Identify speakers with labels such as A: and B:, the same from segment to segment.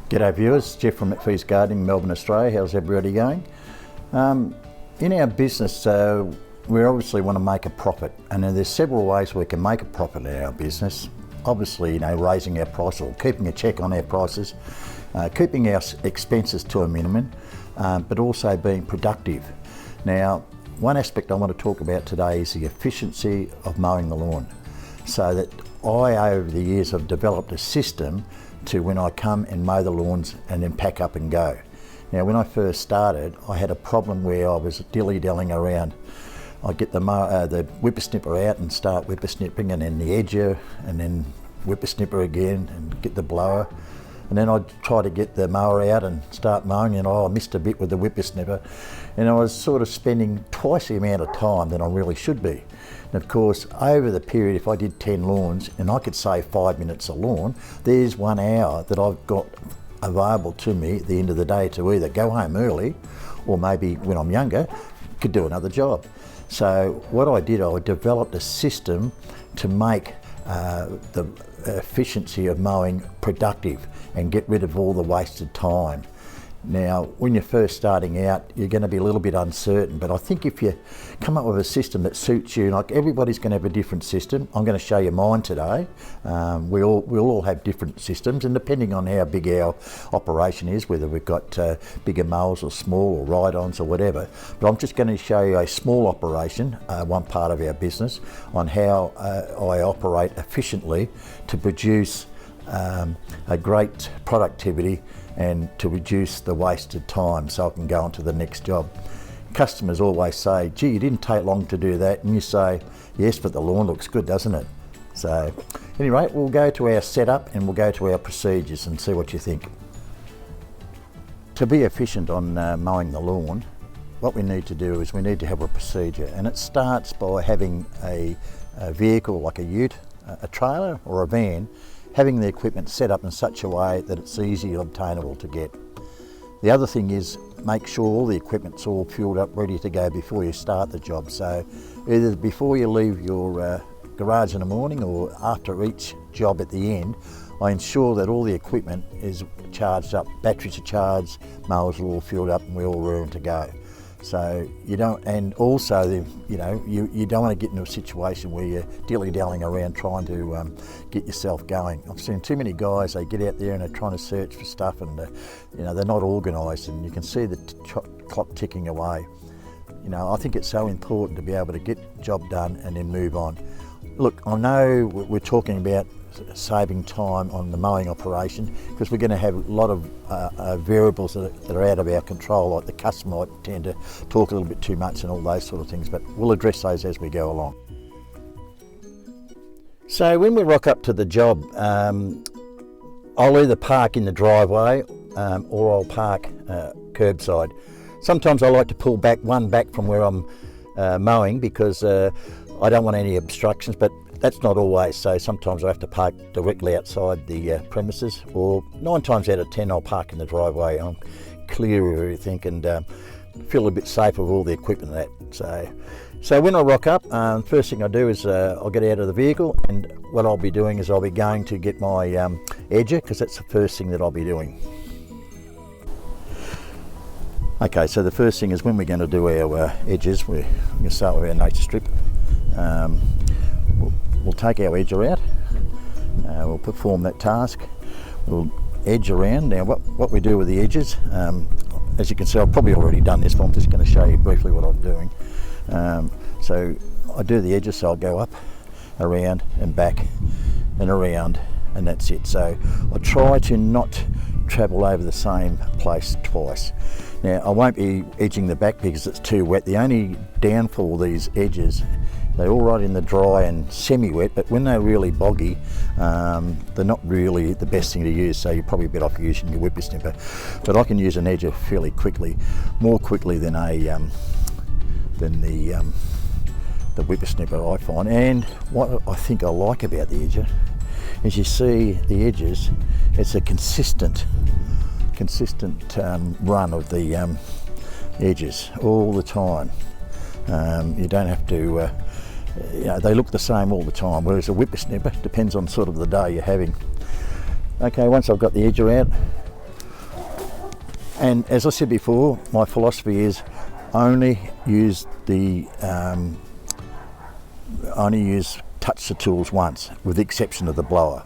A: G'day viewers, Jeff from McPhee's Gardening, Melbourne, Australia. How's everybody going? In our business, we obviously want to make a profit, and there's several ways we can make a profit in our business. Obviously, raising our price or keeping a check on our prices, keeping our expenses to a minimum, but also being productive. Now, one aspect I want to talk about today is the efficiency of mowing the lawn. So that over the years, have developed a system to when I come and mow the lawns and then pack up and go. Now, when I first started, I had a problem where I was dilly-dallying around. I'd get the whippersnipper out and start whippersnipping, and then the edger, and then whippersnipper again, and get the blower. And then I'd try to get the mower out and start mowing, and I missed a bit with the whippersnipper. And I was sort of spending twice the amount of time than I really should be. And of course, over the period, if I did 10 lawns and I could save 5 minutes a lawn, there's 1 hour that I've got available to me at the end of the day to either go home early, or maybe when I'm younger, could do another job. So what I did, I developed a system to make the efficiency of mowing productive and get rid of all the wasted time. Now, when you're first starting out, you're going to be a little bit uncertain, but I think if you come up with a system that suits you, like everybody's going to have a different system. I'm going to show you mine today. We'll all have different systems, and depending on how big our operation is, whether we've got bigger mowers or small or ride-ons or whatever. But I'm just going to show you a small operation, one part of our business, on how I operate efficiently to produce a great productivity and to reduce the wasted time so I can go on to the next job. Customers always say, gee, you didn't take long to do that, and you say, yes, but the lawn looks good, doesn't it? So anyway, we'll go to our setup and we'll go to our procedures and see what you think. To be efficient on mowing the lawn, what we need to do is we need to have a procedure, and it starts by having a vehicle like a ute, a trailer or a van, having the equipment set up in such a way that it's easily obtainable to get. The other thing is make sure all the equipment's all fueled up, ready to go before you start the job. So either before you leave your garage in the morning or after each job at the end, I ensure that all the equipment is charged up, batteries are charged, mowers are all fueled up, and we're all ready to go. So you don't, and also you don't want to get into a situation where you're dilly-dallying around trying to get yourself going. I've seen too many guys, they get out there and they're trying to search for stuff, and they're not organised, and you can see the clock ticking away. I think it's so important to be able to get the job done and then move on. Look, I know we're talking about saving time on the mowing operation because we're going to have a lot of variables that are out of our control, like the customer might tend to talk a little bit too much and all those sort of things, but we'll address those as we go along. So when we rock up to the job, I'll either park in the driveway or I'll park curbside. Sometimes I like to pull back from where I'm mowing because I don't want any obstructions, but that's not always so. Sometimes I have to park directly outside the premises, or 9 times out of 10 I'll park in the driveway. I'm clear of everything and feel a bit safer with all the equipment and that. So when I rock up, first thing I do is I'll get out of the vehicle, and what I'll be doing is I'll be going to get my edger, because that's the first thing that I'll be doing. Okay, so the first thing is when we're going to do our edges, we're going to start with our nature strip. We'll take our edger out, we'll perform that task, we'll edge around. Now what we do with the edges, as you can see, I've probably already done this, but I'm just going to show you briefly what I'm doing. So I do the edges, so I'll go up, around and back and around, and that's it. So I try to not travel over the same place twice. Now I won't be edging the back because it's too wet. The only downfall of these edges, they're all right in the dry and semi-wet, but when they're really boggy, they're not really the best thing to use, so you're probably better off using your whippersnipper. But I can use an edger fairly quickly, more quickly than the whippersnipper, I find. And what I think I like about the edger is you see the edges, it's a consistent run of the edges all the time. You don't have to they look the same all the time, whereas a whippersnipper depends on sort of the day you're having. Okay, once I've got the edger out, And as I said before, my philosophy is only use touch the tools once, with the exception of the blower.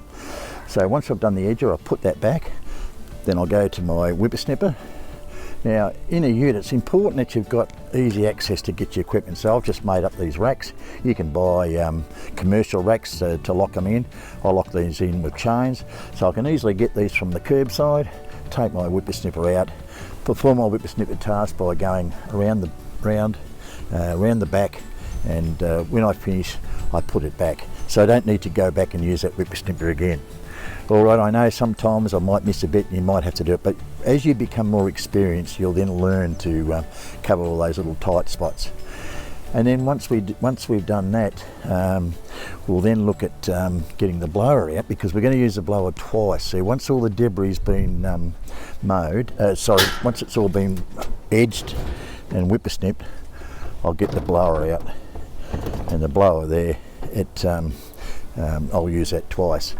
A: So once I've done the edger, I put that back, then I'll go to my whippersnipper. Now in a ute, it's important that you've got easy access to get your equipment. So I've just made up these racks. You can buy commercial racks to lock them in. I lock these in with chains, so I can easily get these from the curbside, take my whippersnipper out, perform my whippersnipper task by going around the back, and when I finish, I put it back. So I don't need to go back and use that whippersnipper again. All right, I know sometimes I might miss a bit and you might have to do it, but as you become more experienced, you'll then learn to cover all those little tight spots. And then once we've done that, we'll then look at getting the blower out, because we're going to use the blower twice. So once all the debris has been once it's all been edged and whippersnipped, I'll get the blower out. And the blower there, I'll use that twice.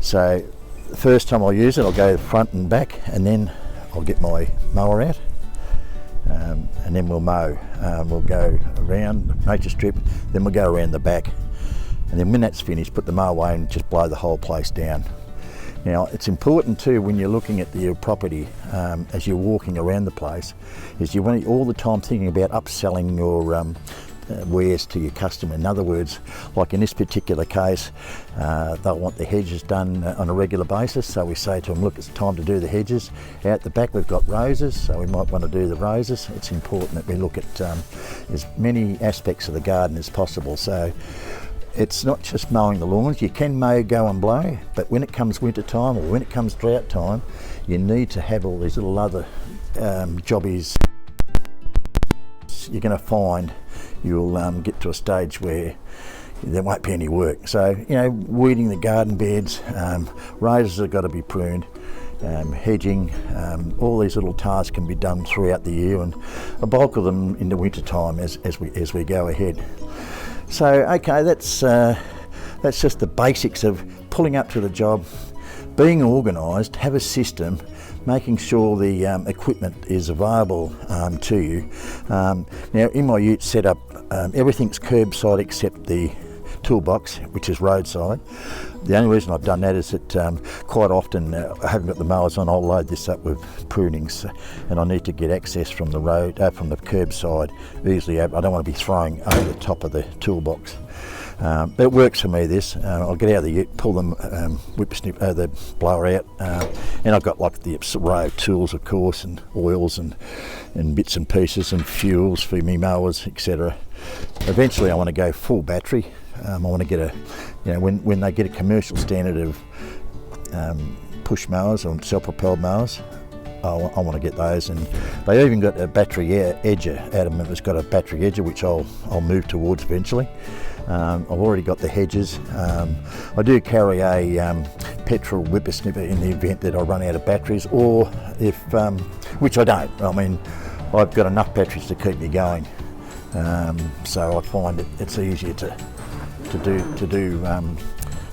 A: So the first time I'll use it, I'll go front and back, and then I'll get my mower out, and then we'll mow. We'll go around nature strip, then we'll go around the back, and then when that's finished, put the mower away and just blow the whole place down. Now it's important too, when you're looking at your property, as you're walking around the place, is you want to all the time thinking about upselling your wares to your customer. In other words, like in this particular case, they'll want the hedges done on a regular basis, so we say to them, look, it's time to do the hedges. Out the back we've got roses, so we might want to do the roses. It's important that we look at as many aspects of the garden as possible. So it's not just mowing the lawns. You can mow, go and blow, but when it comes winter time or when it comes drought time, you need to have all these little other jobbies. You're going to find you'll get to a stage where there won't be any work. So, weeding the garden beds, roses have got to be pruned, hedging, all these little tasks can be done throughout the year, and a bulk of them in the winter time as we go ahead. So, okay, that's just the basics of pulling up to the job, being organised, have a system, making sure the equipment is available to you. Now in my ute setup, everything's curbside except the toolbox, which is roadside. The only reason I've done that is that quite often I haven't got the mowers on. I'll load this up with prunings, and I need to get access from the road, from the curbside easily. I don't want to be throwing over the top of the toolbox. But it works for me, this. I'll get out of the ute, pull them, the blower out, and I've got like the row of tools, of course, and oils and bits and pieces and fuels for me mowers, etc. Eventually I want to go full battery. I want to get when they get a commercial standard of push mowers or self-propelled mowers, I want to get those. And they even got a battery edger. Adam has got a battery edger, which I'll move towards eventually. I've already got the hedges. I do carry a petrol whippersnipper in the event that I run out of batteries, or if, which I don't. I mean, I've got enough batteries to keep me going. So I find it's easier to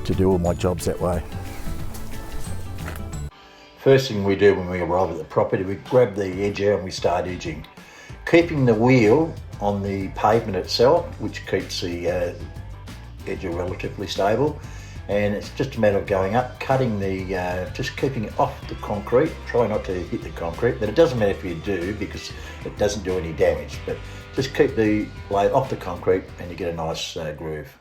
A: do all my jobs that way. First thing we do when we arrive at the property, we grab the edger and we start edging, keeping the wheel on the pavement itself, which keeps the edger relatively stable. And it's just a matter of going up, cutting just keeping it off the concrete. Try not to hit the concrete, but it doesn't matter if you do, because it doesn't do any damage. But just keep the blade off the concrete and you get a nice groove.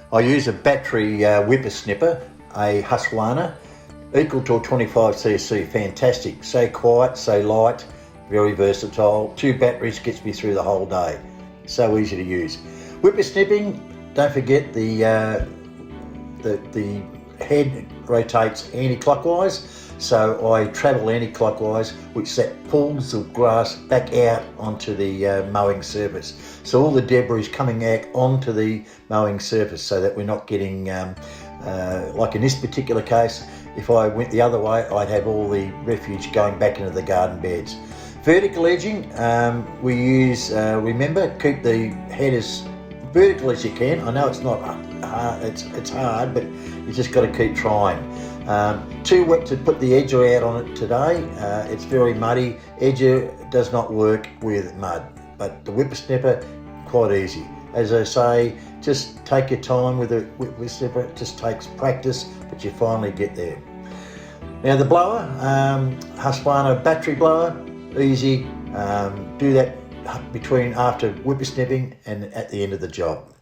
A: I use a battery whippersnipper, a Husqvarna, equal to a 25cc, fantastic, so quiet, so light, very versatile. 2 batteries gets me through the whole day, so easy to use. Whipper snipping, don't forget the head rotates anti-clockwise, so I travel anti-clockwise, which that pulls the grass back out onto the mowing surface. So all the debris is coming out onto the mowing surface, so that we're not getting, like in this particular case, if I went the other way, I'd have all the refuge going back into the garden beds. Vertical edging, we use, remember, keep the head as vertical as you can. I know it's not hard, it's hard, but you just got to keep trying. Too wet to put the edger out on it today. It's very muddy. Edger does not work with mud, but the whippersnapper, quite easy. As I say, just take your time with the whippersnapper. It just takes practice, but you finally get there. Now the blower, Husqvarna battery blower, easy. Do that between after whippersnipping and at the end of the job.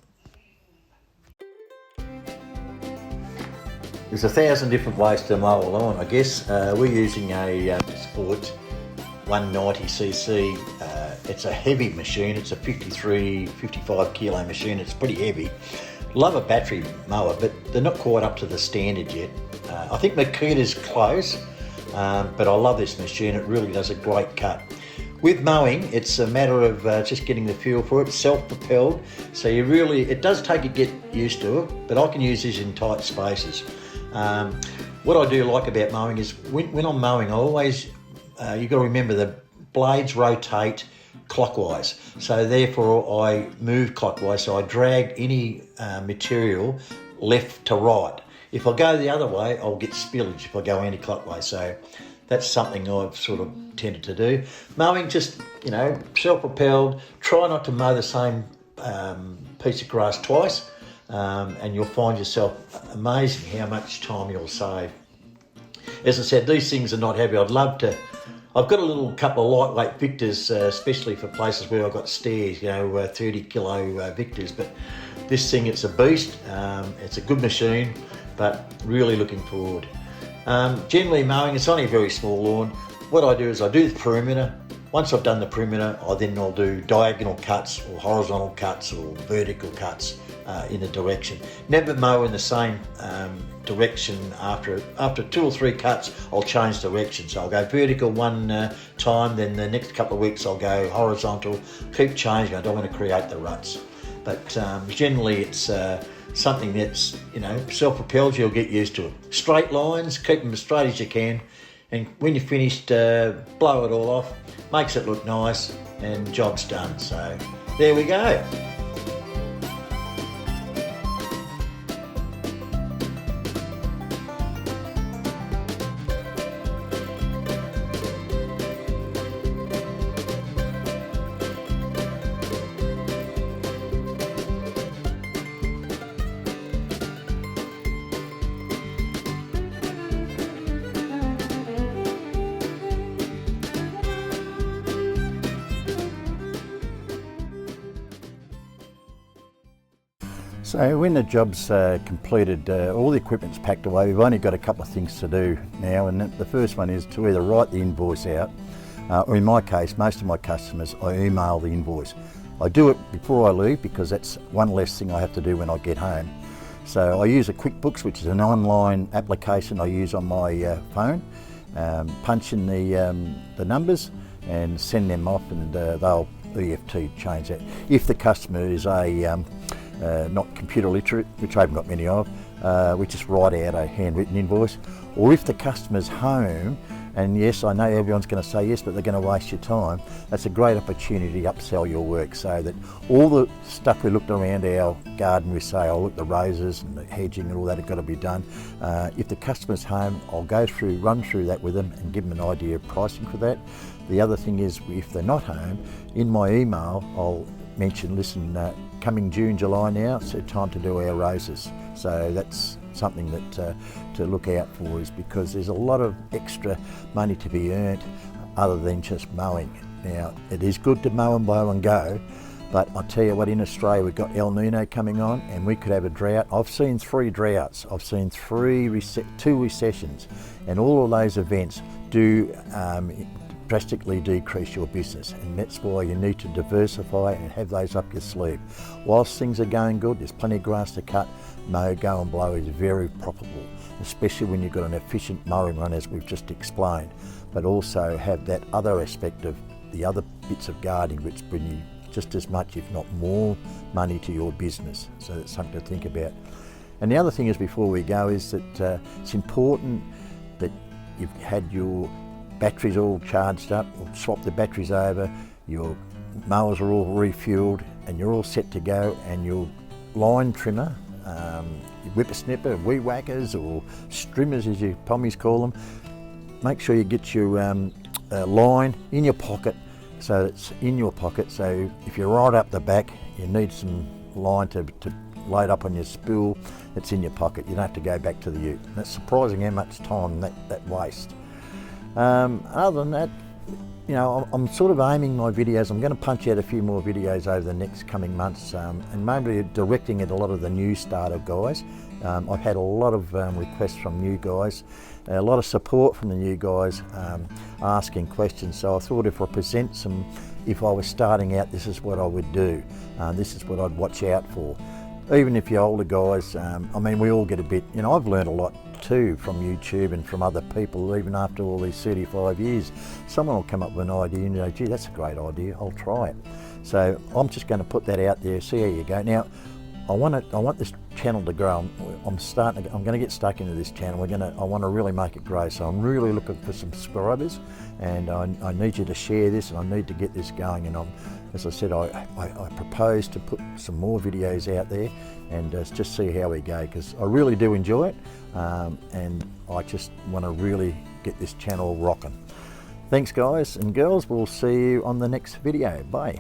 A: There's 1,000 different ways to mow a lawn, I guess. We're using a Sport 190cc. It's a heavy machine. It's a 55 kilo machine. It's pretty heavy. Love a battery mower, but they're not quite up to the standard yet. I think Makita's close, but I love this machine. It really does a great cut. With mowing, it's a matter of just getting the feel for it. Self-propelled, so it does take a get used to it, but I can use this in tight spaces. What I do like about mowing is when I'm mowing, I always, you've got to remember the blades rotate clockwise, so therefore I move clockwise, so I drag any material left to right. If I go the other way, I'll get spillage if I go anti-clockwise, so that's something I've sort of tended to do. Mowing, just, self-propelled, try not to mow the same piece of grass twice, and you'll find yourself amazing how much time you'll save. As I said, these things are not heavy. I've got a little couple of lightweight Victors, especially for places where I've got stairs, 30 kilo Victors, but this thing, it's a beast. It's a good machine, but really looking forward. Generally mowing, it's only a very small lawn. What I do is I do the perimeter. Once I've done the perimeter, I'll do diagonal cuts or horizontal cuts or vertical cuts in a direction. Never mow in the same direction. After 2 or 3 cuts, I'll change direction. So I'll go vertical one time, then the next couple of weeks I'll go horizontal. Keep changing. I don't want to create the ruts. But generally it's something that's, self-propelled, you'll get used to it. Straight lines, keep them as straight as you can, and when you're finished, blow it all off, makes it look nice, and job's done. So there we go. So when the job's completed, all the equipment's packed away. We've only got a couple of things to do now, and the first one is to either write the invoice out, or in my case, most of my customers, I email the invoice. I do it before I leave because that's one less thing I have to do when I get home. So I use a QuickBooks, which is an online application I use on my phone, punch in the numbers and send them off, and they'll EFT change that. If the customer is not computer literate, which I haven't got many of, we just write out a handwritten invoice. Or if the customer's home, and yes, I know everyone's going to say yes, but they're going to waste your time, that's a great opportunity to upsell your work, so that all the stuff we looked around our garden, we say, oh look, the roses and the hedging and all that have got to be done. If the customer's home, I'll run through that with them and give them an idea of pricing for that. The other thing is, if they're not home, in my email I'll mention, listen, coming June, July now, it's time to do our roses. So that's something that to look out for, is because there's a lot of extra money to be earned other than just mowing. Now, it is good to mow and blow and go, but I'll tell you what, in Australia we've got El Nino coming on, and we could have a drought. I've seen 3 droughts, I've seen 2 recessions, and all of those events do drastically decrease your business, and that's why you need to diversify and have those up your sleeve. Whilst things are going good, there's plenty of grass to cut. Mow, go and blow is very profitable, especially when you've got an efficient mowing run, as we've just explained, but also have that other aspect of the other bits of gardening which bring you just as much, if not more, money to your business. So that's something to think about. And the other thing is, before we go, is that it's important that you've had your batteries all charged up, or swap the batteries over, your mowers are all refueled, and you're all set to go, and your line trimmer, your whippersnipper, weed whackers, or strimmers as your pommies call them, make sure you get your line in your pocket, so it's in your pocket. So if you're right up the back, you need some line to load up on your spool, it's in your pocket. You don't have to go back to the ute. And it's surprising how much time that wastes. Other than that, you know, I'm sort of aiming my videos. I'm going to punch out a few more videos over the next coming months, and maybe directing at a lot of the new starter guys. I've had a lot of requests from new guys, a lot of support from the new guys asking questions. So I thought if I present some, if I was starting out, this is what I would do. This is what I'd watch out for. Even if you're older guys, I mean, we all get a bit, you know, I've learned a lot too from YouTube and from other people, even after all these 35 years. Someone will come up with an idea and you go, gee, that's a great idea, I'll try it. So I'm just going to put that out there, see how you go. Now, I want this channel to grow. I'm going to get stuck into this channel. I want to really make it grow. So I'm really looking for subscribers, and I need you to share this, and I need to get this going. And as I said, I propose to put some more videos out there, and just see how we go, because I really do enjoy it, and I just want to really get this channel rocking. Thanks guys and girls, we'll see you on the next video. Bye.